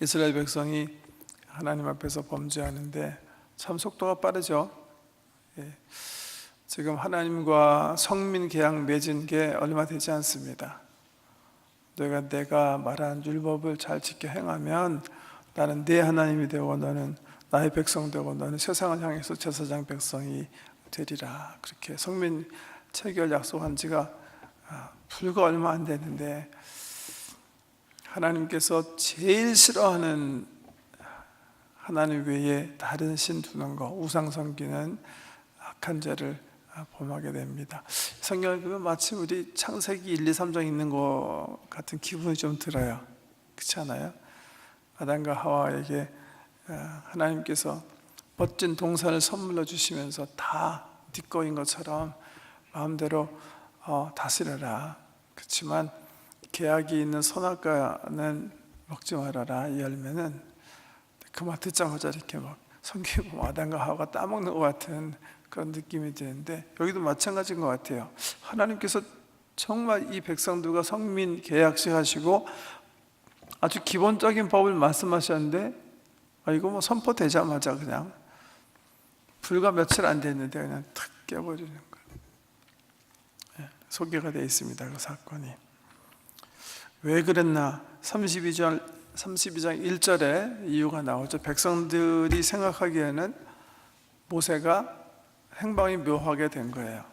이스라엘 백성이 하나님 앞에서 범죄하는데 참 속도가 빠르죠. 지금 하나님과 성민 계약 맺은 게 얼마 되지 않습니다. 내가 말한 율법을 잘 지켜 행하면 나는 네 하나님이 되고 너는 나의 백성 되고 너는 세상을 향해서 제사장 백성이 되리라. 그렇게 성민 체결 약속한 지가 불과 얼마 안 됐는데 하나님께서 제일 싫어하는 하나님 외에 다른 신 두는 거, 우상 섬기는 악한 죄를 범하게 됩니다. 성경을 보면 마치 우리 창세기 1, 2, 3장 있는 것 같은 기분이 좀 들어요. 그렇지 않아요? 아담과 하와에게 하나님께서 멋진 동산을 선물로 주시면서 다 네 거인 것처럼 마음대로 다스려라. 그렇지만 계약이 있는 선악과는 먹지 말아라. 이 열매는 그 말 듣자마자 이렇게 막 성경에 보면 아담과 하와가 따먹는 것 같은 그런 느낌이 드는데 여기도 마찬가지인 것 같아요. 하나님께서 정말 이 백성들과 성민 계약식 하시고 아주 기본적인 법을 말씀하셨는데 이거 뭐 선포되자마자 그냥 불과 며칠 안 됐는데 그냥 탁 깨버리는 거예요. 소개가 되어 있습니다. 그 사건이 왜 그랬나? 32장 1절에 이유가 나오죠. 백성들이 생각하기에는 모세가 행방이 묘하게 된 거예요.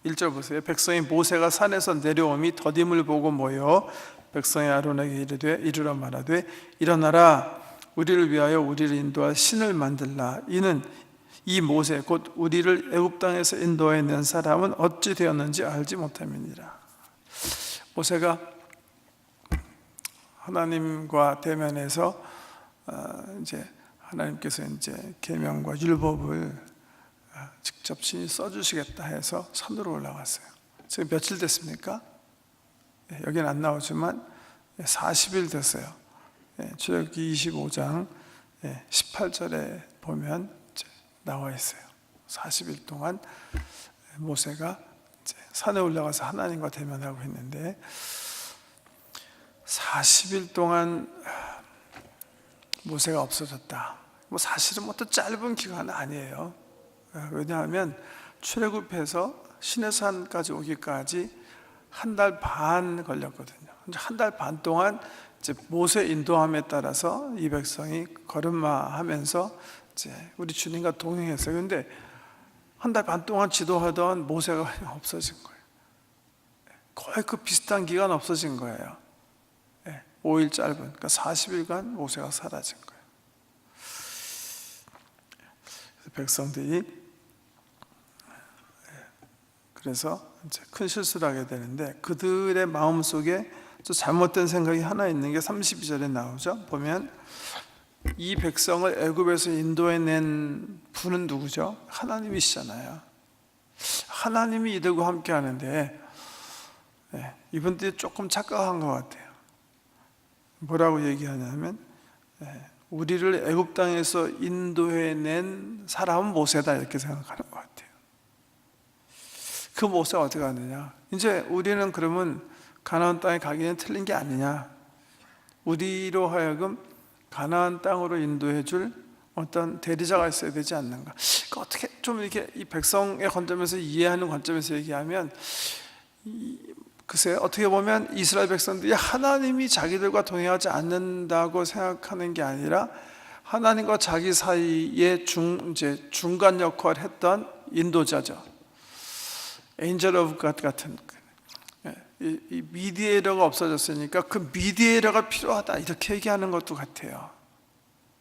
1절 보세요. 백성이 모세가 산에서 내려오미 더딤을 보고 모여 백성이 아론에게 이르러 말하되 일어나라 우리를 위하여 우리를 인도할 신을 만들라. 이는 이 모세 곧 우리를 애굽 땅에서 인도해낸 사람은 어찌 되었는지 알지 못함이니라. 모세가 하나님과 대면해서 이제 하나님께서 이제 계명과 율법을 직접 친히 써주시겠다 해서 산으로 올라갔어요. 지금 며칠 됐습니까? 여기는 안 나오지만 40일 됐어요. 출애굽기 25장 18절에 보면 이제 나와 있어요. 40일 동안 모세가 이제 산에 올라가서 하나님과 대면하고 있는데 40일 동안 모세가 없어졌다. 뭐 사실은 뭐 또 짧은 기간은 아니에요. 왜냐하면 출애굽해서 시내산까지 오기까지 한 달 반 걸렸거든요. 한 달 반 동안 이제 모세 인도함에 따라서 이 백성이 걸음마하면서 이제 우리 주님과 동행했어요. 그런데 한 달 반 동안 지도하던 모세가 그냥 없어진 거예요. 거의 그 비슷한 기간 없어진 거예요. 5일 짧은, 그러니까 40일간 모세가 사라진 거예요. 백성들이 그래서 이제 큰 실수를 하게 되는데 그들의 마음속에 또 잘못된 생각이 하나 있는 게 32절에 나오죠. 보면 이 백성을 애굽에서 인도해낸 분은 누구죠? 하나님이시잖아요. 하나님이 이들과 함께 하는데 이분들이 조금 착각한 것 같아요. 뭐라고 얘기하냐면 우리를 애굽 땅에서 인도해낸 사람은 모세다 이렇게 생각하는 것 같아요. 그 모세가 어떻게 하느냐? 이제 우리는 그러면 가나안 땅에 가기는 틀린 게 아니냐? 우리로 하여금 가나안 땅으로 인도해 줄 어떤 대리자가 있어야 되지 않는가? 그러니까 어떻게 좀 이렇게 이 백성의 관점에서 이해하는 관점에서 얘기하면 글쎄요, 어떻게 보면 이스라엘 백성들이 하나님이 자기들과 동행하지 않는다고 생각하는 게 아니라 하나님과 자기 사이에 중간 역할을 했던 인도자죠. 엔젤 오브 갓 같은 이 미디에이터가 없어졌으니까 그 미디에이터가 필요하다 이렇게 얘기하는 것도 같아요.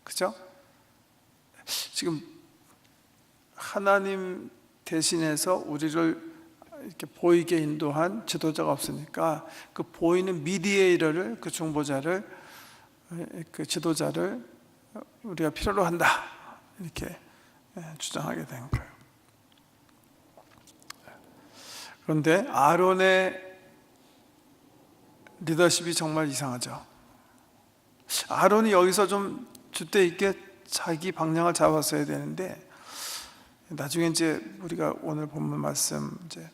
그죠? 지금 하나님 대신해서 우리를 이렇게 보이게 인도한 지도자가 없으니까 그 보이는 미디에이터를, 그 중보자를, 그 지도자를 우리가 필요로 한다 이렇게 주장하게 된 거예요. 그런데 아론의 리더십이 정말 이상하죠. 아론이 여기서 좀 주대 있게 자기 방향을 잡았어야 되는데 나중에 이제 우리가 오늘 본문 말씀 이제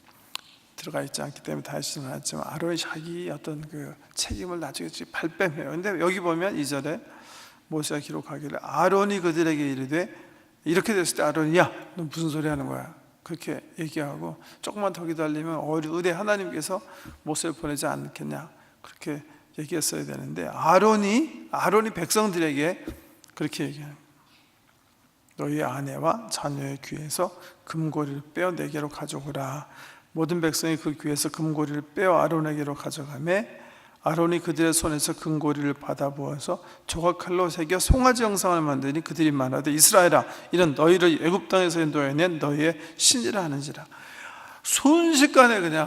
들어가 있지 않기 때문에 다 하시진 않았지만 아론이 자기 어떤 그 책임을 나중에 발뺌해요. 근데 여기 보면 2절에 모세가 기록하기를 아론이 그들에게 이르되, 이렇게 됐을 때 아론이 야, 너 무슨 소리 하는 거야? 그렇게 얘기하고 조금만 더 기다리면 의대 하나님께서 모세를 보내지 않겠냐, 그렇게 얘기했어야 되는데 아론이 백성들에게 그렇게 얘기해요. 너희 아내와 자녀의 귀에서 금고리를 빼어 내게로 가져오라. 모든 백성이 그 귀에서 금고리를 빼어 아론에게로 가져가매 아론이 그들의 손에서 금고리를 받아 부어서 조각칼로 새겨 송아지 형상을 만드니 그들이 말하되 이스라엘아, 이런 너희를 애굽 땅에서 인도해낸 너희의 신이라 하는지라. 순식간에 그냥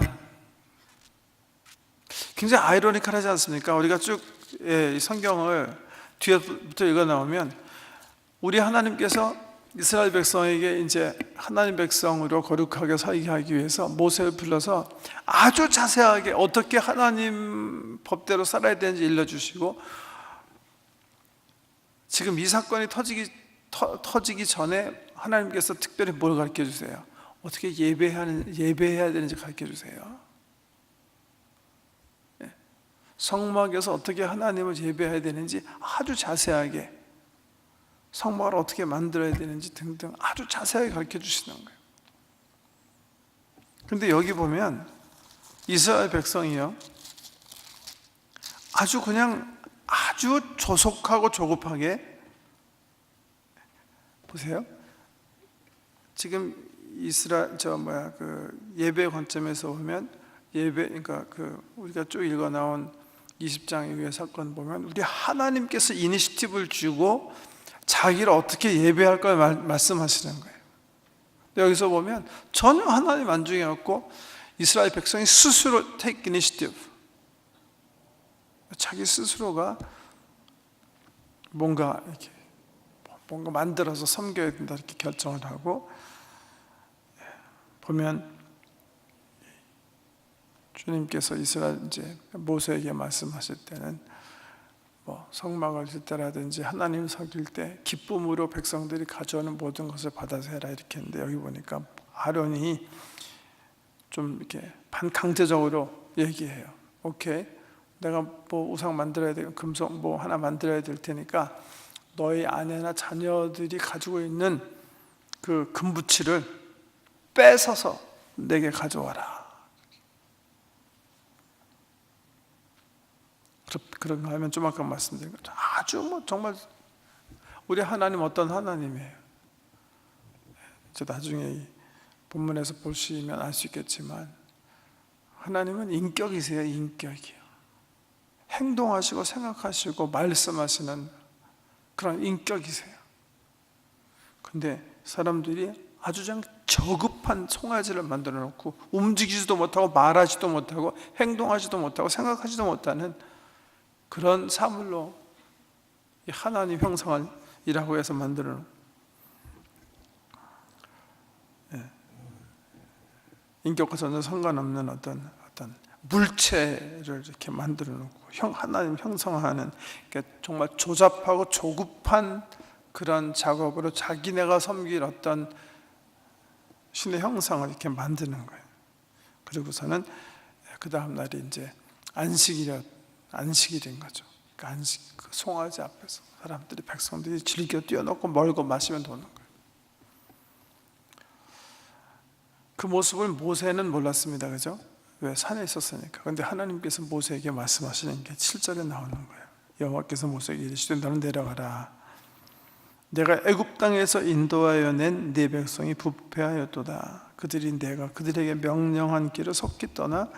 굉장히 아이러니컬하지 않습니까? 우리가 쭉 성경을 뒤에부터 읽어 나오면 우리 하나님께서 이스라엘 백성에게 이제 하나님 백성으로 거룩하게 살게 하기 위해서 모세를 불러서 아주 자세하게 어떻게 하나님 법대로 살아야 되는지 일러주시고, 지금 이 사건이 터지기 전에 하나님께서 특별히 뭘 가르쳐 주세요? 어떻게 예배해야 되는지 가르쳐 주세요. 성막에서 어떻게 하나님을 예배해야 되는지 아주 자세하게, 성막을 어떻게 만들어야 되는지 등등 아주 자세하게 가르쳐 주시는 거예요. 그런데 여기 보면 이스라엘 백성이요, 아주 조속하고 조급하게, 보세요. 지금 예배 관점에서 보면 그러니까 우리가 쭉 읽어 나온 20장 이후의 사건 보면 우리 하나님께서 이니시티브를 주고 자기를 어떻게 예배할 걸 말씀하시는 거예요. 여기서 보면 전혀 하나님 안중에 없고 이스라엘 백성이 스스로 take initiative, 자기 스스로가 뭔가 만들어서 섬겨야 된다 이렇게 결정을 하고, 보면 주님께서 이제 모세에게 말씀하실 때는 성막을 질 때라든지 하나님 섬길 때 기쁨으로 백성들이 가져오는 모든 것을 받아서 해라 이렇게 했는데, 여기 보니까 아론이 좀 이렇게 반강제적으로 얘기해요. 오케이, 내가 우상 만들어야 되고 금속 하나 만들어야 될 테니까 너희 아내나 자녀들이 가지고 있는 그 금부치를 뺏어서 내게 가져와라. 그런가 하면 좀 아까 말씀드린 것처럼 아주 정말 우리 하나님 어떤 하나님이에요. 나중에 이 본문에서 보시면 알 수 있겠지만 하나님은 인격이세요. 인격이요. 행동하시고 생각하시고 말씀하시는 그런 인격이세요. 근데 사람들이 아주 저급한 송아지를 만들어 놓고 움직이지도 못하고 말하지도 못하고 행동하지도 못하고 생각하지도 못하는 그런 사물로 하나님 형상이라고 해서 만들어 놓은, 인격과 전혀 상관없는 어떤 물체를 이렇게 만들어 놓고 하나님 형상화하는, 그러니까 정말 조잡하고 조급한 그런 작업으로 자기네가 섬길 어떤 신의 형상을 이렇게 만드는 거예요. 그리고서는 그 다음 날이 이제 안식일인 거죠. 그 송아지 앞에서 백성들이 즐겨 뛰어놓고 멀고 마시면 도는 거예요. 그 모습을 모세는 몰랐습니다. 그죠? 왜? 산에 있었으니까. 그런데 하나님께서 모세에게 말씀하시는 게 7절에 나오는 거예요. 여호와께서 모세에게 이르시되 너는 내려가라. 내가 애굽 땅에서 인도하여 낸 네 백성이 부패하였도다. 그들이 내가 그들에게 명령한 길을 속히 떠나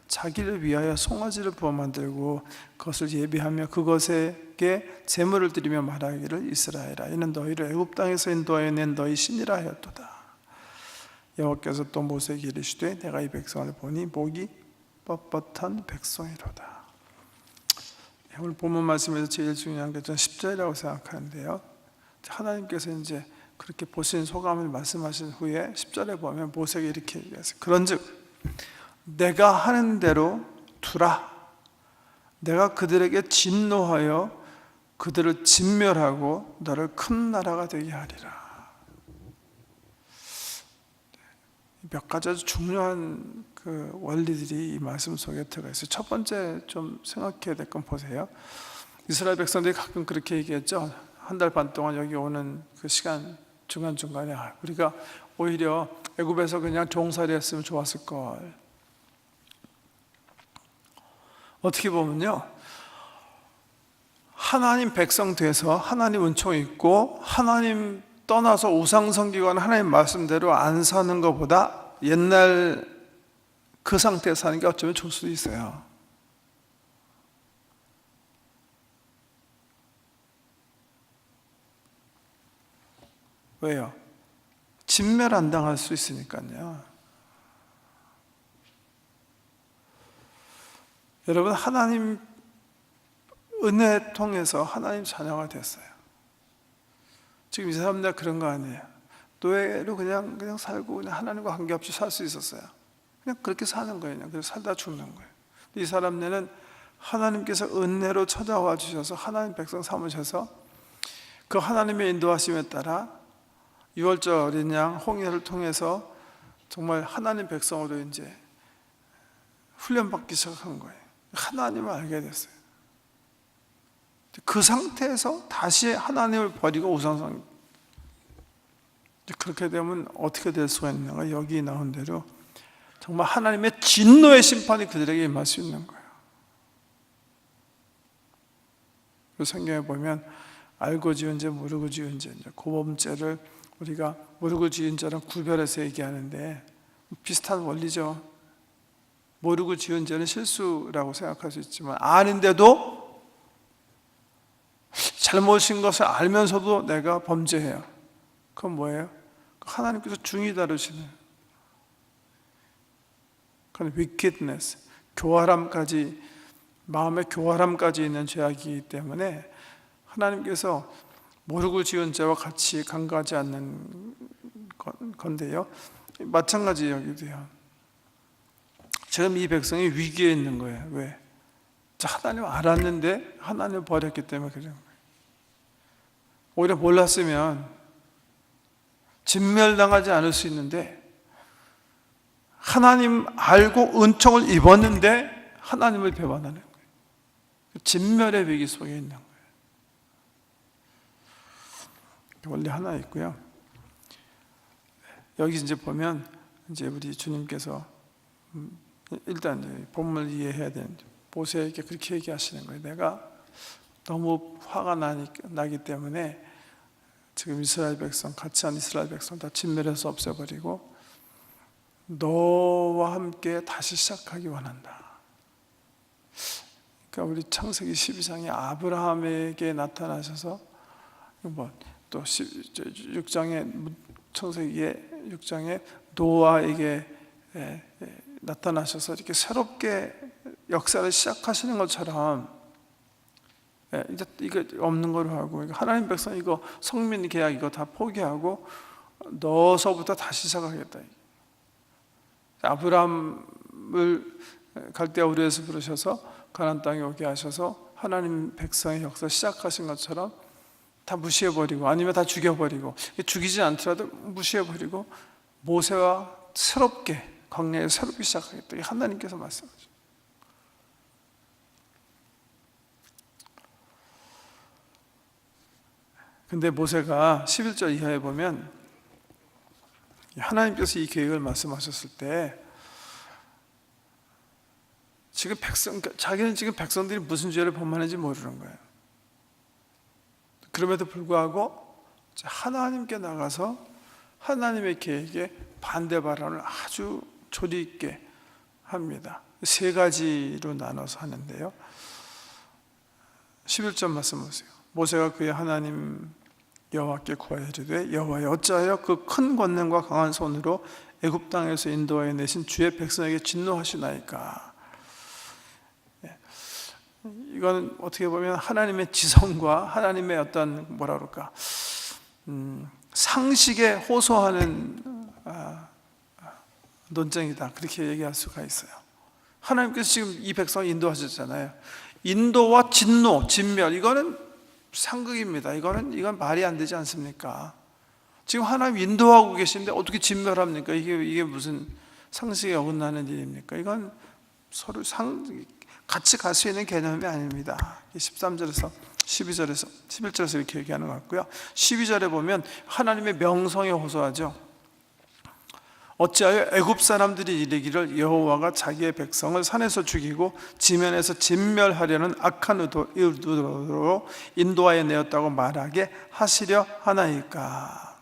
자기를 위하여 송아지를 부어 만들고 그것을 예비하며 그것에게 제물을 드리며 말하기를 이스라엘아, 이는 너희를 애굽 땅에서 인도하여 낸 너희 신이라 하였도다. 여호와께서 또 모세에게 이르시되 내가 이 백성을 보니 목이 뻣뻣한 백성이로다. 오늘 본문 말씀에서 제일 중요한 게 저는 10절이라고 생각하는데요. 하나님께서 이제 그렇게 보신 소감을 말씀하신 후에 10절에 보면 모세에게 이렇게 얘기하세요. 그런즉 내가 하는 대로 두라. 내가 그들에게 진노하여 그들을 진멸하고 너를 큰 나라가 되게 하리라. 몇 가지 아주 중요한 그 원리들이 이 말씀 속에 들어가 있어요. 첫 번째 좀 생각해야 될 건 보세요. 이스라엘 백성들이 가끔 그렇게 얘기했죠. 한 달 반 동안 여기 오는 그 시간 중간중간에 우리가 오히려 애굽에서 그냥 종살이 했으면 좋았을 걸. 어떻게 보면요, 하나님 백성 돼서 하나님 은총이 있고 하나님 떠나서 우상 섬기거나 하나님 말씀대로 안 사는 것보다 옛날 그 상태에서 사는 게 어쩌면 좋을 수도 있어요. 왜요? 진멸 안 당할 수 있으니까요. 여러분, 하나님 은혜 통해서 하나님 자녀가 됐어요. 지금 이 사람들 그런 거 아니에요. 노예로 그냥 살고 그냥 하나님과 관계없이 살 수 있었어요. 그냥 그렇게 사는 거예요. 그냥 그래서 살다 죽는 거예요. 이 사람들은 하나님께서 은혜로 찾아와 주셔서 하나님 백성 삼으셔서 그 하나님의 인도하심에 따라 유월절 어린 양 홍해를 통해서 정말 하나님 백성으로 이제 훈련받기 시작한 거예요. 하나님을 알게 됐어요. 그 상태에서 다시 하나님을 버리고 우상숭. 그렇게 되면 어떻게 될 수가 있는가? 여기 나온 대로 정말 하나님의 진노의 심판이 그들에게 임할 수 있는 거예요. 성경에 보면 알고 지은 죄, 모르고 지은 죄, 고범죄를 우리가 모르고 지은 죄랑 구별해서 얘기하는데 비슷한 원리죠. 모르고 지은 죄는 실수라고 생각할 수 있지만 아는데도 잘못인 것을 알면서도 내가 범죄해요. 그건 뭐예요? 하나님께서 중히 다루시는 그건 wickedness, 교활함까지, 마음의 교활함까지 있는 죄악이기 때문에 하나님께서 모르고 지은 죄와 같이 간과하지 않는 건데요. 마찬가지 여기도요. 지금 이 백성이 위기에 있는 거예요. 왜? 하나님 알았는데 하나님을 버렸기 때문에 그런 거예요. 오히려 몰랐으면 진멸당하지 않을 수 있는데 하나님 알고 은총을 입었는데 하나님을 배반하는 거예요. 진멸의 위기 속에 있는 거예요. 원리 하나 있고요. 여기 이제 보면 이제 우리 주님께서 일단 본문을 이해해야 되는데 모세에게 그렇게 얘기하시는 거예요. 내가 너무 화가 나기 때문에 지금 이스라엘 백성, 같이 한 이스라엘 백성 다 진멸해서 없애버리고 너와 함께 다시 시작하기 원한다. 그러니까 우리 창세기 12장에 아브라함에게 나타나셔서 또 6장에 창세기의 6장에 노아에게 나타나셔서 이렇게 새롭게 역사를 시작하시는 것처럼 이제 이거 없는 걸로 하고 하나님 백성 이거 성민 계약 이거 다 포기하고 너서부터 다시 시작하겠다. 아브라함을 갈대아 우르에서 부르셔서 가나안 땅에 오게 하셔서 하나님 백성의 역사 시작하신 것처럼 다 무시해버리고 아니면 다 죽여버리고 죽이지 않더라도 무시해버리고 모세와 새롭게 광야에 새롭게 시작하겠다. 하나님께서 말씀하셨죠. 근데 모세가 11절 이하에 보면 하나님께서 이 계획을 말씀하셨을 때 지금 자기는 지금 백성들이 무슨 죄를 범하는지 모르는 거예요. 그럼에도 불구하고 하나님께 나가서 하나님의 계획에 반대 발언을 아주 조리 있게 합니다. 세 가지로 나눠서 하는데요. 11절 말씀 보세요. 모세가 그의 하나님 여호와께 구하여 이르되 여호와여 어찌하여 그 큰 권능과 강한 손으로 애굽 땅에서 인도하여 내신 주의 백성에게 진노하시나이까. 이건 어떻게 보면 하나님의 지성과 하나님의 어떤 뭐라 그럴까 상식에 호소하는 논쟁이다. 그렇게 얘기할 수가 있어요. 하나님께서 지금 이 백성을 인도하셨잖아요. 인도와 진노, 진멸 이거는 상극입니다. 이건 말이 안 되지 않습니까? 지금 하나님 인도하고 계신데 어떻게 진멸합니까? 이게 무슨 상식에 어긋나는 일입니까? 이건 서로 같이 갈 수 있는 개념이 아닙니다. 13절에서 12절에서 11절에서 이렇게 얘기하는 것 같고요. 12절에 보면 하나님의 명성에 호소하죠. 어찌하여 애굽 사람들이 이르기를 여호와가 자기의 백성을 산에서 죽이고 지면에서 진멸하려는 악한 의도로 인도하여 내었다고 말하게 하시려 하나이까.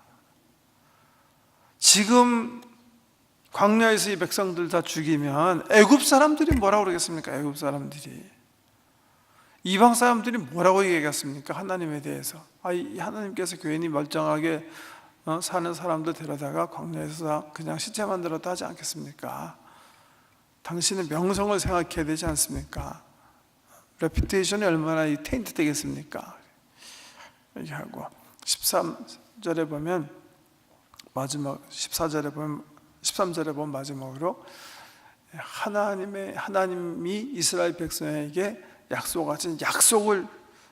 지금 광야에서 이 백성들 다 죽이면 애굽 사람들이 뭐라고 그러겠습니까? 애굽 사람들이, 이방 사람들이 뭐라고 얘기하겠습니까? 하나님에 대해서. 이 하나님께서 괜히 멀쩡하게 사는 사람들 데려다가 광야에서 그냥 시체 만들었다 하지 않겠습니까? 당신의 명성을 생각해야 되지 않습니까? 레피테이션이 얼마나 테인트 되겠습니까? 얘기하고 13절에 보면 마지막, 14절에 보면, 13절에 보면 마지막으로 하나님이 이스라엘 백성에게 약속하신 약속을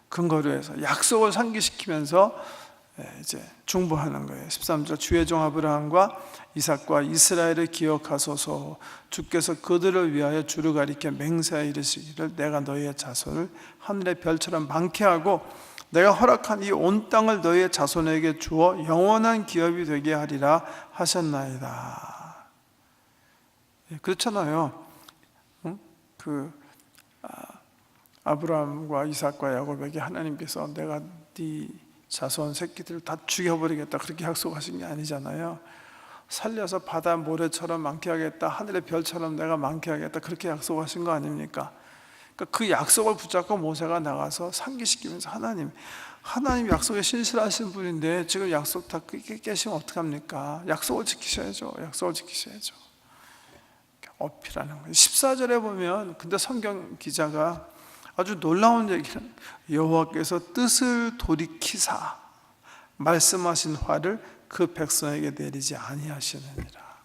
근거로 해서 약속을 상기시키면서 이제 중보하는 거예요. 13절, 주의 종 아브라함과 이삭과 이스라엘을 기억하소서. 주께서 그들을 위하여 주를 가리켜 맹세하여 이르시기를 내가 너희의 자손을 하늘의 별처럼 많게 하고 내가 허락한 이 온 땅을 너희의 자손에게 주어 영원한 기업이 되게 하리라 하셨나이다. 그렇잖아요. 아브라함과 이삭과 야곱에게 하나님께서 내가 네 자손 새끼들을 다 죽여버리겠다 그렇게 약속하신 게 아니잖아요. 살려서 바다 모래처럼 많게 하겠다, 하늘의 별처럼 내가 많게 하겠다 그렇게 약속하신 거 아닙니까? 그러니까 그 약속을 붙잡고 모세가 나가서 상기시키면서 하나님 약속에 신실하신 분인데 지금 약속 다 깨시면 어떡합니까? 약속을 지키셔야죠. 약속을 지키셔야죠. 어필하는 거예요. 14절에 보면 근데 성경 기자가 아주 놀라운 얘기를, 여호와께서 뜻을 돌이키사 말씀하신 화를 그 백성에게 내리지 아니하시느니라.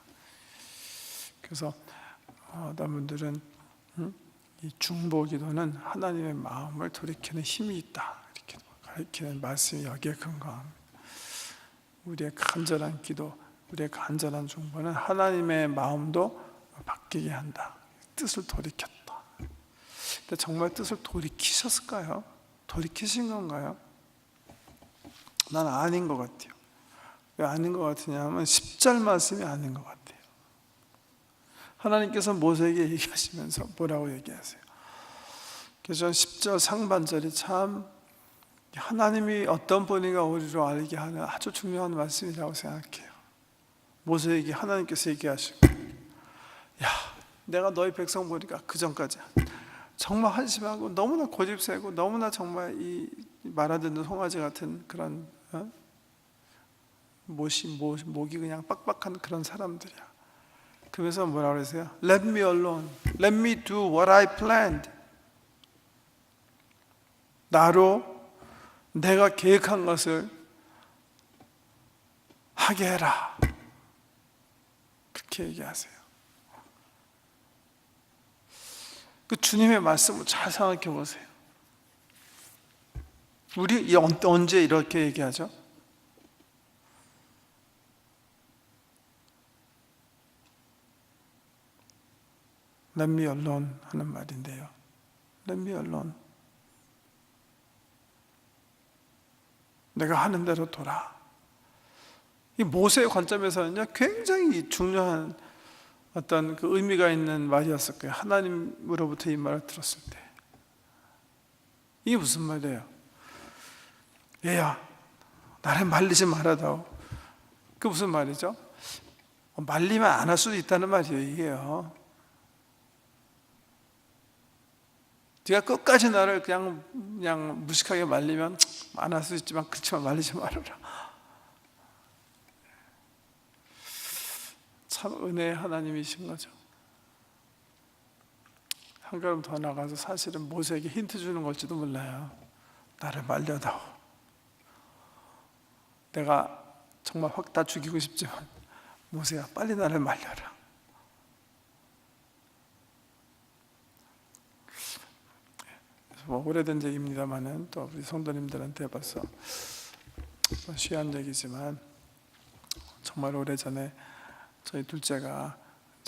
그래서 어떤 분들은 이 중보기도는 하나님의 마음을 돌이키는 힘이 있다 이렇게 가르치는 말씀이 여기에 근거합니다. 우리의 간절한 기도, 우리의 간절한 중보는 하나님의 마음도 바뀌게 한다. 뜻을 돌이켰다. 근데 정말 뜻을 돌이키셨을까요? 돌이키신 건가요? 난 아닌 것 같아요. 왜 아닌 것 같으냐면 10절 말씀이 아닌 것 같아요. 하나님께서 모세에게 얘기하시면서 뭐라고 얘기하세요? 그래서 10절 상반절이 참 하나님이 어떤 분인가 우리로 알게 하는 아주 중요한 말씀이라고 생각해요. 모세에게 하나님께서 얘기하시고, 야, 내가 너희 백성 보니까 그 전까지 정말 한심하고 너무나 고집세고 너무나 정말 이 말아듣는 송아지 같은 그런 목이 그냥 빡빡한 그런 사람들이야. 그래서 뭐라 그러세요? Let me alone. Let me do what I planned. 나로 내가 계획한 것을 하게 해라. 그렇게 얘기하세요. 그 주님의 말씀을 잘 생각해 보세요. 우리 언제 이렇게 얘기하죠? Let me alone 하는 말인데요. Let me alone. 내가 하는 대로 돌아. 이 모세의 관점에서는요, 굉장히 중요한 어떤 그 의미가 있는 말이었을 거예요. 하나님으로부터 이 말을 들었을 때. 이게 무슨 말이에요? 얘야, 나를 말리지 말아다오. 그 무슨 말이죠? 말리면 안 할 수도 있다는 말이에요, 이게요. 네가 끝까지 나를 그냥 무식하게 말리면 안 할 수 있지만 그렇지만 말리지 말아라. 참 은혜의 하나님이신 거죠. 한 걸음 더 나가서 사실은 모세에게 힌트 주는 걸지도 몰라요. 나를 말려다오. 내가 정말 확 다 죽이고 싶지만 모세야, 빨리 나를 말려라. 뭐 오래된 얘기입니다만은 또 우리 성도님들한테 봐서 쉬운 얘기지만 정말 오래전에 저희 둘째가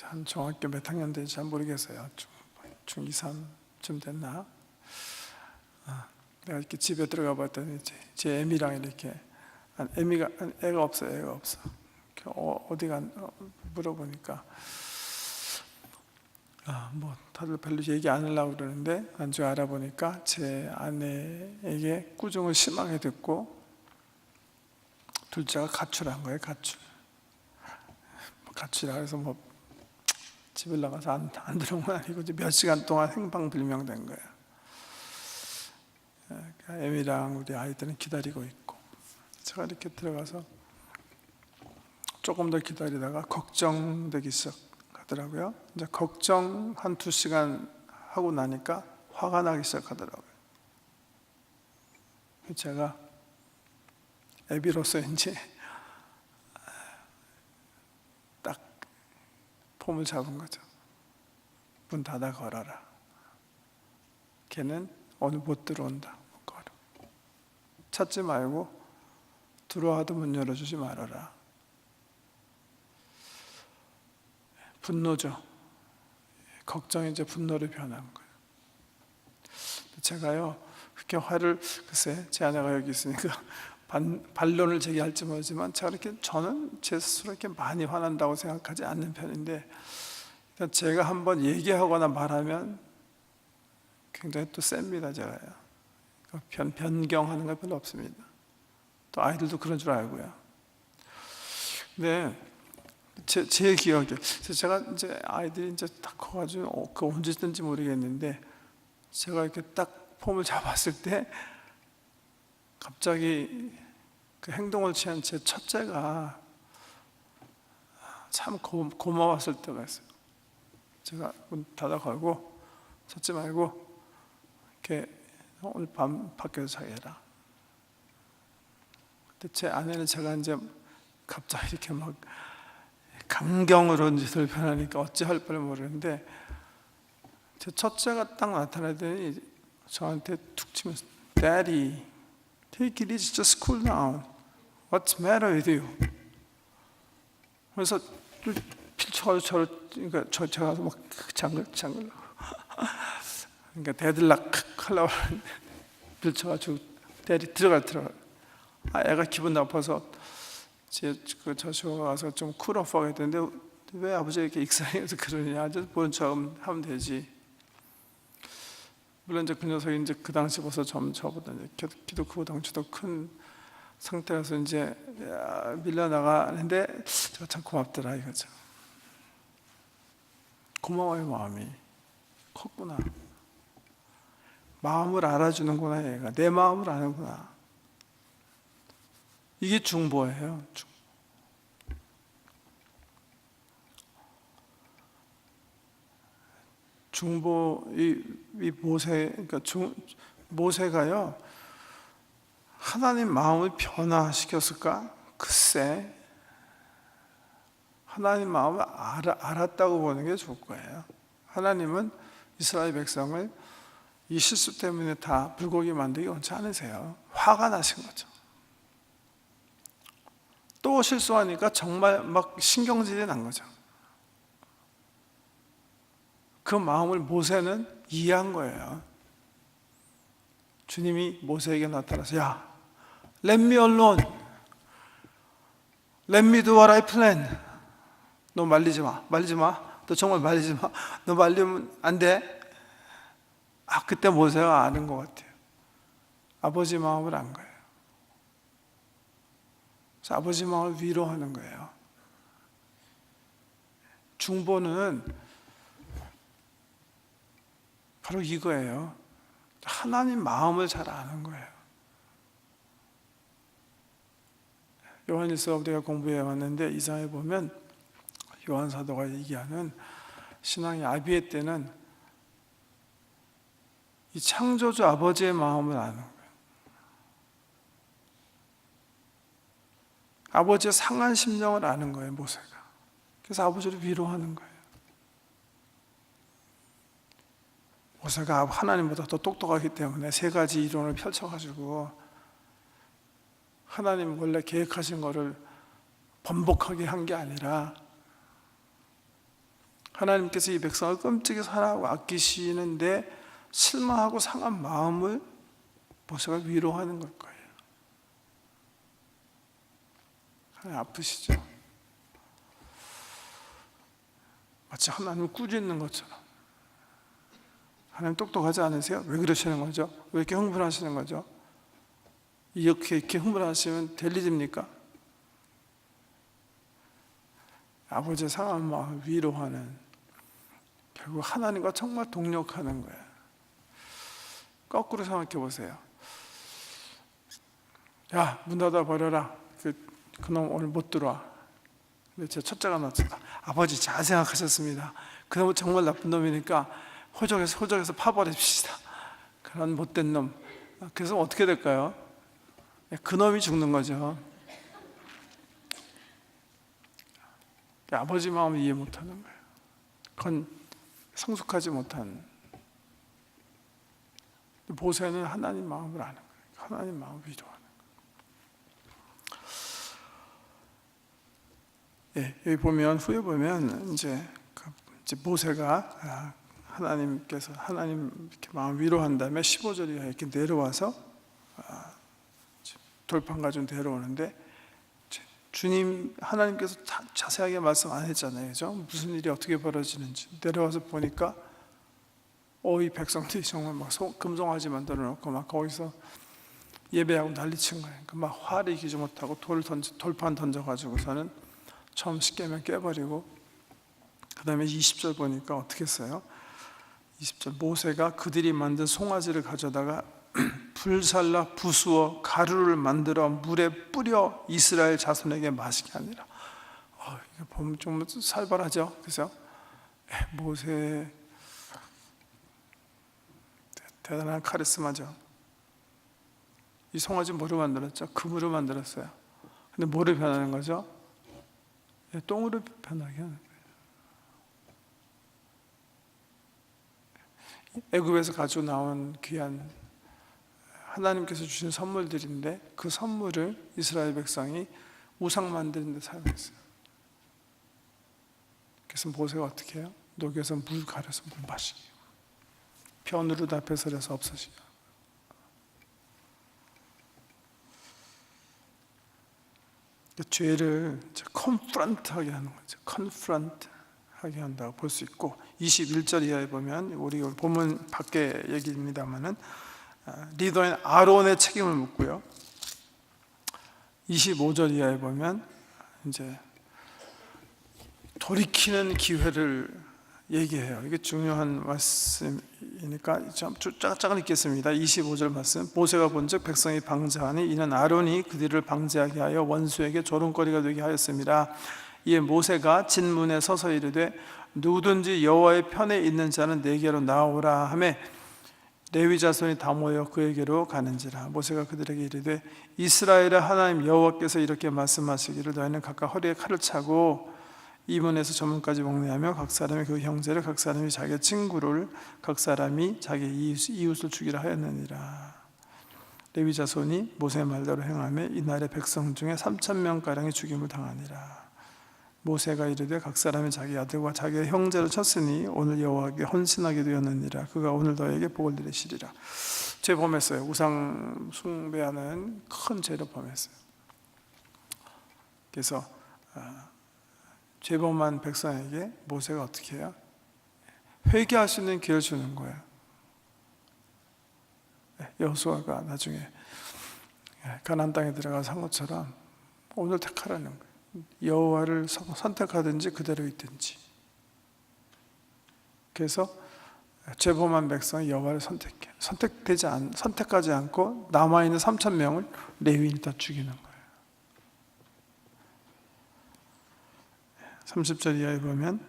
한 중학교 몇 학년 되는지 잘 모르겠어요. 중2, 3쯤 됐나? 내가 이렇게 집에 들어가 봤더니 제 애미랑 이렇게 애가 없어. 어디가 물어보니까 뭐 다들 별로 얘기 안 하려고 그러는데 나중에 알아보니까 제 아내에게 꾸중을 심하게 듣고 둘째가 가출한 거예요. 가출이라 해서 뭐 집을 나가서 안 들어온 건 아니고 몇 시간 동안 행방불명된 거예요. 그러니까 애미랑 우리 아이들은 기다리고 있고, 제가 이렇게 들어가서 조금 더 기다리다가 걱정되기 시작하더라고요. 이제 걱정 한 2시간 하고 나니까 화가 나기 시작하더라고요. 제가 애비로서인지 딱 폼을 잡은 거죠. 문 닫아 걸어라. 걔는 오늘 못 들어온다. 걸어. 찾지 말고 들어와도 문 열어주지 말아라. 분노죠. 걱정이 이제 분노로 변한 거예요. 제가요, 그렇게 화를, 글쎄, 제 아내가 여기 있으니까 반론을 제기할지 모르지만, 저는 제 스스로 이렇게 많이 화난다고 생각하지 않는 편인데, 제가 한번 얘기하거나 말하면 굉장히 또 셉니다, 제가요. 변경하는 거 별로 없습니다. 또 아이들도 그런 줄 알고요. 근데 제 기억에 제가 이제 아이들이 이제 다 커가지고 그 언제 든지 모르겠는데, 제가 이렇게 딱 폼을 잡았을 때 갑자기 그 행동을 취한 제 첫째가 참 고마웠을 때가 있어요. 제가 문 닫아 걸고 찾지 말고 이렇게 오늘 밤 밖에서 자게라. 근데 제 아내는 제가 이제 갑자기 이렇게 막 강경으로 이제 돌변하니까 어찌할 뻔을 모르는데, 제 첫째가 딱 나타나더니 저한테 툭 치면서 Daddy, take it easy, just cool down. What's the matter with you? 그래서 필쳐가지고 저를, 그러니까 제가 막 장글 그러니까 대들락 하려고 하는데 필쳐가지고 Daddy 들어가. 애가 기분 나빠서 그 저쇼가 와서 좀 쿨오프하게 했는데, 왜 아버지가 이렇게 익살해서 그러냐, 보는 척 하면 되지. 물론 이제 그 녀석이 이제 그 당시 벌써 저보다 이제 키도 크고 덩치도 큰 상태라서 이제 밀려나가는데, 제가 참 고맙더라 이거죠. 고마워요. 마음이 컸구나. 마음을 알아주는구나. 얘가 내 마음을 아는구나. 이게 중보예요. 중보, 이 모세, 그러니까 모세가요, 하나님 마음을 변화시켰을까? 글쎄, 하나님 마음을 알았다고 보는 게 좋을 거예요. 하나님은 이스라엘 백성을 이 실수 때문에 다 불고기 만들기 원치 않으세요. 화가 나신 거죠. 또 실수하니까 정말 막 신경질이 난 거죠. 그 마음을 모세는 이해한 거예요. 주님이 모세에게 나타나서, 야, let me alone. Let me do what I plan. 너 말리지 마. 너 정말 말리지 마. 너 말리면 안 돼. 그때 모세가 아는 것 같아요. 아버지 마음을 안 거예요. 그래서 아버지 마음을 위로하는 거예요. 중보는 바로 이거예요. 하나님 마음을 잘 아는 거예요. 요한일서 우리가 공부해 왔는데, 이 장에 보면 요한 사도가 얘기하는 신앙의 아비의 때는 이 창조주 아버지의 마음을 아는 거예요. 아버지의 상한 심령을 아는 거예요, 모세가. 그래서 아버지를 위로하는 거예요. 모세가 하나님보다 더 똑똑하기 때문에 3가지 이론을 펼쳐가지고 하나님 원래 계획하신 거를 번복하게 한 게 아니라, 하나님께서 이 백성을 끔찍이 사랑하고 아끼시는데 실망하고 상한 마음을 모세가 위로하는 걸 거예요. 하나님 아프시죠? 마치 하나님을 꾸짖는 것처럼. 하나님 똑똑하지 않으세요? 왜 그러시는 거죠? 왜 이렇게 흥분하시는 거죠? 이렇게 흥분하시면 될 일입니까? 아버지의 상한 마음을 위로하는, 결국 하나님과 정말 동력하는 거예요. 거꾸로 생각해 보세요. 야, 문 닫아 버려라. 그놈 오늘 못 들어와. 근데 제 첫째가 나왔습니다. 아버지 잘 생각하셨습니다. 그놈은 정말 나쁜 놈이니까 호적에서 파버립시다. 그런 못된 놈. 그래서 어떻게 될까요? 그놈이 죽는 거죠. 아버지 마음을 이해 못하는 거예요. 그건 성숙하지 못한. 모세는 하나님 마음을 아는 거예요. 하나님 마음을 위로하는 거예요. 여기 보면, 후에 보면 이제 모세가 하나님께서 하나님 이렇게 마음 위로한 다음에 15절 이하에 이렇게 내려와서 돌판 가지고 내려오는데, 주님 하나님께서 자세하게 말씀 안 했잖아요, 그죠? 무슨 일이 어떻게 벌어지는지. 내려와서 보니까 이 백성들이 정말 막 금송아지 만들어 놓고 막 거기서 예배하고 난리친 거예요. 막 화를 이기지 못하고 돌판 던져가지고서는 처음 십계명 깨버리고, 그 다음에 20절 보니까 어떻게 했어요? 20절, 모세가 그들이 만든 송아지를 가져다가 불살라 부수어 가루를 만들어 물에 뿌려 이스라엘 자손에게 마시게 하니라. 이거 보면 좀 살벌하죠, 그죠? 모세 대단한 카리스마죠. 이 송아지 뭐로 만들었죠? 금으로 만들었어요. 근데 뭐를 변하는 거죠? 똥으로 변하게 하는 거예요. 애굽에서 가지고 나온 귀한 하나님께서 주신 선물들인데, 그 선물을 이스라엘 백성이 우상 만드는 데 사용했어요. 그래서 모세가 어떻게 해요? 녹여서 물 가려서 물 마시고, 변으로 다 배설해서 없어지죠. 죄를 컨프런트하게 하는 거죠. 컨프런트하게 한다고 볼 수 있고, 21절 이하에 보면, 우리 본문 밖에 얘기입니다만은 리더인 아론의 책임을 묻고요. 25절 이하에 보면 이제 돌이키는 기회를 얘기해요. 이게 중요한 말씀이니까 좀 쫙쫙 읽겠습니다. 25절 말씀. 모세가 본즉 백성이 방자하니 이는 아론이 그들을 방제하게 하여 원수에게 조롱거리가 되게 하였습니다. 이에 모세가 진문에 서서 이르되 누구든지 여호와의 편에 있는 자는 내게로 나오라 하매 레위 자손이 다 모여 그에게로 가는지라. 모세가 그들에게 이르되 이스라엘의 하나님 여호와께서 이렇게 말씀하시기를 너희는 각각 허리에 칼을 차고 이 문에서 저 문까지 목례하며 각 사람이 그 형제를, 각 사람이 자기 친구를, 각 사람이 자기 이웃을 죽이라 하였느니라. 레위 자손이 모세의 말대로 행하며 이날의 백성 중에 3,000명가량이 죽임을 당하니라. 모세가 이르되 각 사람이 자기 아들과 자기의 형제를 쳤으니 오늘 여호와께 헌신하게 되었느니라. 그가 오늘 너에게 복을 내리시리라. 죄 범했어요. 우상 숭배하는 큰 죄를 범했어요. 그래서 죄 범한 백성에게 모세가 어떻게 해요? 회개할 수 있는 기회를 주는 거예요. 여호수아가 나중에 가나안 땅에 들어가서 한 것처럼 오늘 택하라는 거예요. 여호와를 선택하든지 그대로 있든지. 그래서 죄범한 백성이 여호와를 선택하지 않고 남아있는 3,000명을 레위인이 다 죽이는 거예요. 30절 이하에 보면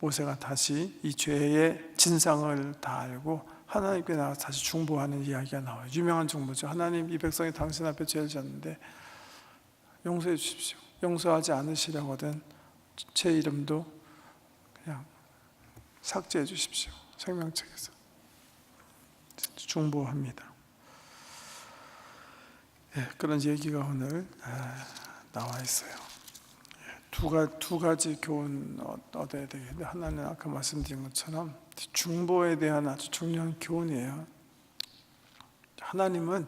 모세가 다시 이 죄의 진상을 다 알고 하나님께 나와서 다시 중보하는 이야기가 나와요. 유명한 중보죠. 하나님, 이 백성이 당신 앞에 죄를 졌는데 용서해 주십시오. 용서하지 않으시려거든 제 이름도 그냥 삭제해 주십시오. 생명책에서 중보합니다. 그런 얘기가 오늘 나와 있어요. 두 가지 교훈 얻어야 되겠는데, 하나는 아까 말씀드린 것처럼 중보에 대한 아주 중요한 교훈이에요. 하나님은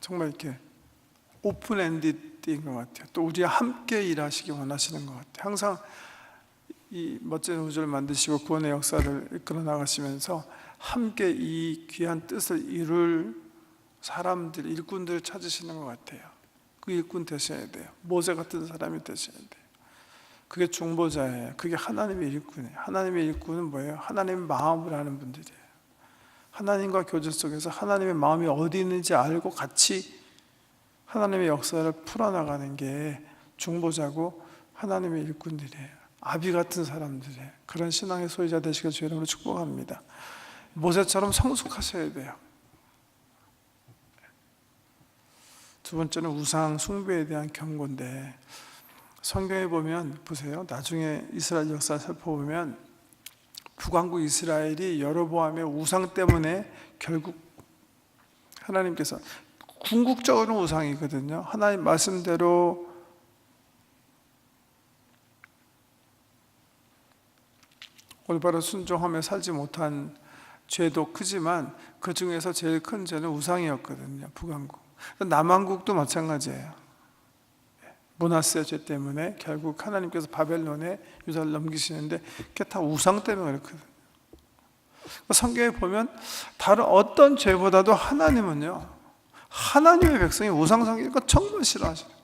정말 이렇게 오픈엔디드인 것 같아요. 또 우리와 함께 일하시기 원하시는 것 같아요. 항상 이 멋진 우주를 만드시고 구원의 역사를 이끌어 나가시면서 함께 이 귀한 뜻을 이룰 사람들, 일꾼들을 찾으시는 것 같아요. 그 일꾼 되셔야 돼요. 모세 같은 사람이 되셔야 돼요. 그게 중보자예요. 그게 하나님의 일꾼이에요. 하나님의 일꾼은 뭐예요? 하나님의 마음을 아는 분들이에요. 하나님과 교제 속에서 하나님의 마음이 어디 있는지 알고 같이 하나님의 역사를 풀어나가는 게 중보자고 하나님의 일꾼들이에요. 아비 같은 사람들이에요. 그런 신앙의 소유자 되시길 주의 이름으로 축복합니다. 모세처럼 성숙하셔야 돼요. 두 번째는 우상 숭배에 대한 경고인데, 성경에 보면 보세요. 나중에 이스라엘 역사를 살펴보면 북왕국 이스라엘이 여로보암의 우상 때문에 결국 하나님께서, 궁극적으로는 우상이거든요. 하나님 말씀대로 올바로 순종하며 살지 못한 죄도 크지만 그 중에서 제일 큰 죄는 우상이었거든요. 북왕국. 남왕국도 마찬가지예요. 므낫세 죄 때문에 결국 하나님께서 바벨론에 유다를 넘기시는데 그게 다 우상 때문에 그렇거든요. 성경에 보면 다른 어떤 죄보다도 하나님은요, 하나님의 백성이 우상 섬기는 거 정말 싫어하시는,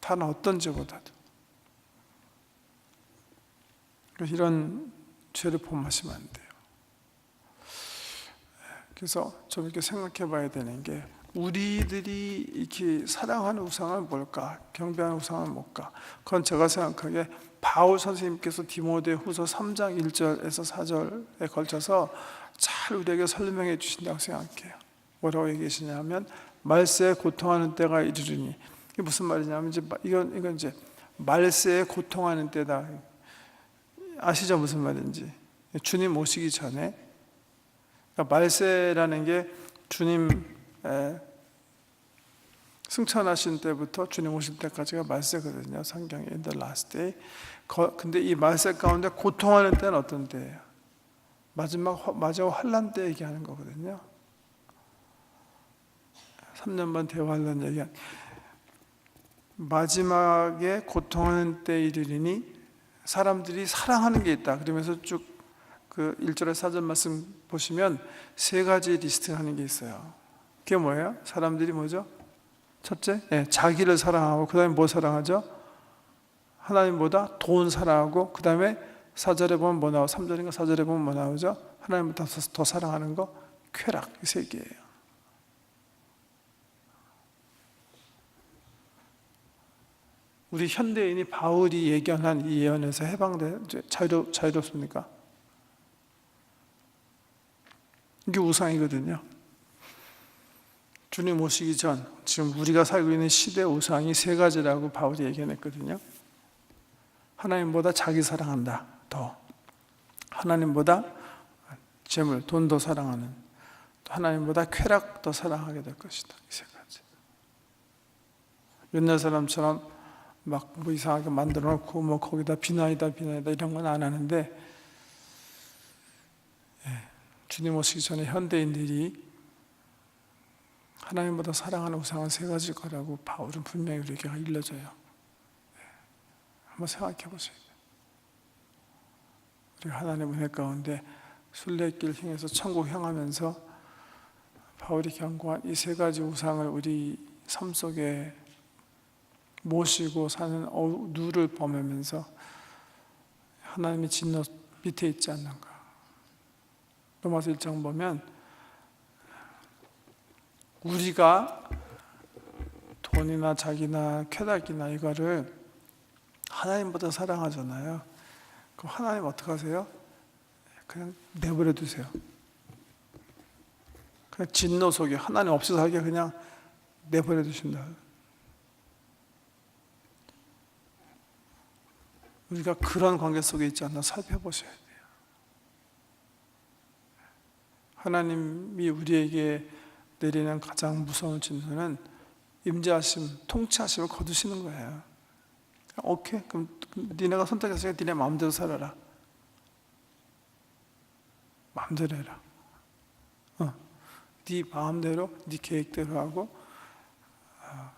다른 어떤 죄보다도. 이런 죄를 범하시면 안 돼요. 그래서 좀 이렇게 생각해 봐야 되는 게, 우리들이 이렇게 사랑하는 우상은 뭘까? 경배하는 우상은 뭘까? 그건 제가 생각하기에 바울 선생님께서 디모데 후서 3장 1절에서 4절에 걸쳐서 잘 우리에게 설명해 주신다고 생각해요. 뭐라고 얘기하시냐면, 말세에 고통하는 때가 이르리니, 이게 무슨 말이냐면, 이건 이제 말세에 고통하는 때다. 아시죠? 무슨 말인지. 주님 오시기 전에, 그러니까 말세라는 게 주님 승천하신 때부터 주님 오실 때까지가 말세거든요. 성경에 in the last day. 근데 이 말세 가운데 고통하는 때는 어떤 때예요? 마지막 환란 때 얘기하는 거거든요. 3년 반 대환란 얘기한, 마지막에 고통하는 때 이르리니 사람들이 사랑하는 게 있다. 그러면서 쭉 그 1절에 4절 말씀 보시면 세 가지 리스트하는 게 있어요. 그게 뭐예요? 사람들이 뭐죠? 첫째, 자기를 사랑하고, 그 다음에 뭐 사랑하죠? 하나님보다 돈 사랑하고, 그 다음에 4절에 보면 뭐 나오죠? 3절인가 4절에 보면 뭐 나오죠? 하나님보다 더 사랑하는 거, 쾌락. 이 세 개예요. 우리 현대인이 바울이 예견한 이 예언에서 자유롭습니까? 이게 우상이거든요. 주님 오시기 전, 지금 우리가 살고 있는 시대 우상이 세 가지라고 바울이 예견했거든요. 하나님보다 자기 사랑한다, 더. 하나님보다 재물, 돈 더 사랑하는, 또 하나님보다 쾌락 더 사랑하게 될 것이다. 이 세 가지. 옛날 사람처럼 막 뭐 이상하게 만들어 놓고 뭐 거기다 비나이다 이런 건 안 하는데, 주님 오시기 전에 현대인들이 하나님보다 사랑하는 우상은 세 가지일 거라고 바울은 분명히 우리에게 일러줘요. 한번 생각해 보세요. 우리가 하나님의 은혜 가운데 순례길 향해서 천국 향하면서 바울이 경고한 이 세 가지 우상을 우리 삶 속에 모시고 사는 누를 범하면서 하나님의 진노 밑에 있지 않는가. 로마서 1장 보면 우리가 돈이나 자기나 쾌락이나 이거를 하나님보다 사랑하잖아요. 그럼 하나님 어떻게 하세요? 그냥 내버려 두세요. 그냥 진노 속에, 하나님 없이 살게 그냥 내버려 두신다. 우리가 그런 관계 속에 있지 않나 살펴보셔야 돼요. 하나님이 우리에게 내리는 가장 무서운 진노는 임재하심, 통치하심을 거두시는 거예요. 오케이, 그럼 니네가 선택했으니까 니네 마음대로 살아라. 마음대로 해라. 네 마음대로, 네 계획대로 하고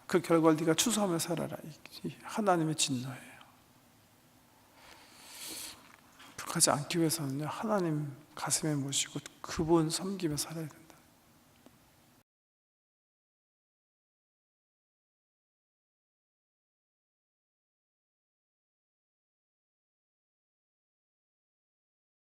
그 결과를 네가 추수하며 살아라. 이 하나님의 진노예요. 그렇게 하지 않기 위해서는요, 하나님 가슴에 모시고 그분 섬기며 살아야 된다.